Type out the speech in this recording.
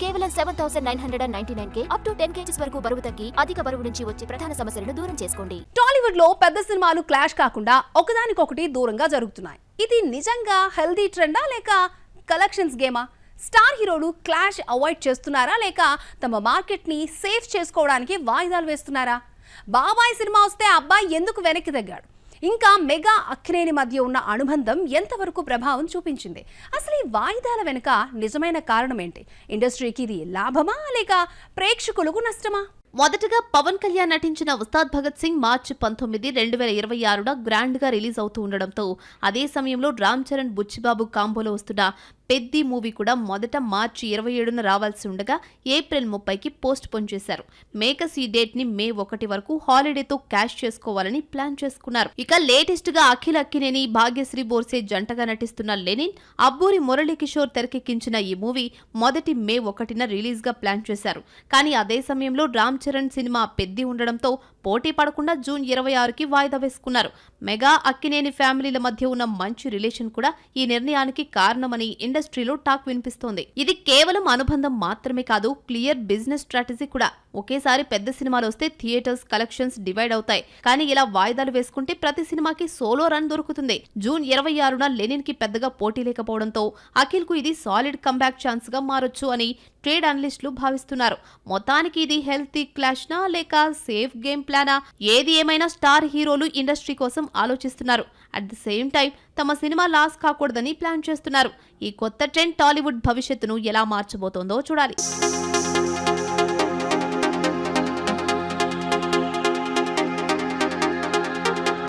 కేవలం 7,999K up to 10 kgs వరకు బరువు తగ్గి అధిక బరువు నుంచి వచ్చే ప్రధాన సమస్యలను దూరం చేసుకోండి. టాలీవుడ్ లో పెద్ద సినిమాలు క్లాష్ కాకుండా ఒకదానికొకటి దూరంగా జరుగుతున్నాయి. ఇది నిజంగా హెల్దీ ట్రెండా లేక కలెక్షన్స్ గేమా? స్టార్ హీరోలు క్లాష్ అవాయిడ్ చేస్తున్నారా లేక తమ మార్కెట్ ని సేఫ్ చేసుకోవడానికి వాయిదాలు వేస్తున్నారా? బాబాయ్ సినిమా వస్తే అబ్బాయి ఎందుకు వెనక్కి తగ్గాడు? ఇంకా మెగా అక్కినేని మధ్య ఉన్న అనుబంధం ఎంతవరకు ప్రభావం చూపించింది? అసలు ఈ వాయిదాల వెనుక నిజమైన కారణం ఏంటి? ఇండస్ట్రీకి ఇది లాభమా లేక ప్రేక్షకులకు నష్టమా? మొదటగా పవన్ కళ్యాణ్ నటించిన ఉస్తాద్ భగత్ సింగ్ మార్చి 19, 2026 గ్రాండ్ గా రిలీజ్ అవుతూ ఉండడంతో అదే సమయంలో రామ్ చరణ్ బుచ్చిబాబు కాంబోలో వస్తున్న పెద్ది మూవీ కూడా మొదట మార్చి 27న రావాల్సి ఉండగా ఏప్రిల్ 30కి పోస్ట్ పోన్ చేశారు. మేకర్స్ ఈ డేట్ ని మే 1 వరకు హాలిడేతో క్యాష్ చేసుకోవాలని ప్లాన్ చేసుకున్నారు. ఇక లేటెస్ట్ గా అఖిల్ అక్కినేని, భాగ్యశ్రీ బోర్సే జంటగా నటిస్తున్న లెనిన్, అబ్బూరి మురళీకిషోర్ తెరకెక్కించిన ఈ మూవీ మొదటి మే 1న రిలీజ్ గా ప్లాన్ చేశారు. కానీ అదే సమయంలో రామ్ చరణ్ సినిమా పెద్ది ఉండడంతో పోటీ పడకుండా జూన్ 26కి వాయిదా వేసుకున్నారు. మెగా అక్కినేని ఫ్యామిలీల మధ్య ఉన్న మంచి రిలేషన్ కూడా ఈ నిర్ణయానికి కారణమని ఇండస్ట్రీలో టాక్ వినిపిస్తోంది. ఇది కేవలం అనుబంధం మాత్రమే కాదు, క్లియర్ బిజినెస్ స్ట్రాటజీ కూడా. ఒకేసారి పెద్ద సినిమాలు వస్తే థియేటర్స్ కలెక్షన్స్ డివైడ్ అవుతాయి. కానీ ఇలా వాయిదాలు వేసుకుంటే ప్రతి సినిమాకి సోలో రన్ దొరుకుతుంది. జూన్ 26న లెనిన్ కి పెద్దగా పోటీ లేకపోవడంతో అఖిల్ కు ఇది సాలిడ్ కంబ్యాక్ ఛాన్స్ గా మారొచ్చు అని ట్రేడ్ అనలిస్టులు భావిస్తున్నారు. మొత్తానికి ఇది హెల్తీ క్లాష్నా లేక సేఫ్ గేమ్ ప్లానా? ఏది ఏమైనా స్టార్ హీరోలు ఇండస్ట్రీ కోసం ఆలోచిస్తున్నారు. అట్ ది సేమ్ టైం తమ సినిమా లాస్ కాకూడదని ప్లాన్ చేస్తున్నారు. ఈ కొత్త ట్రెండ్ టాలీవుడ్ భవిష్యత్తును ఎలా మార్చబోతోందో చూడాలి.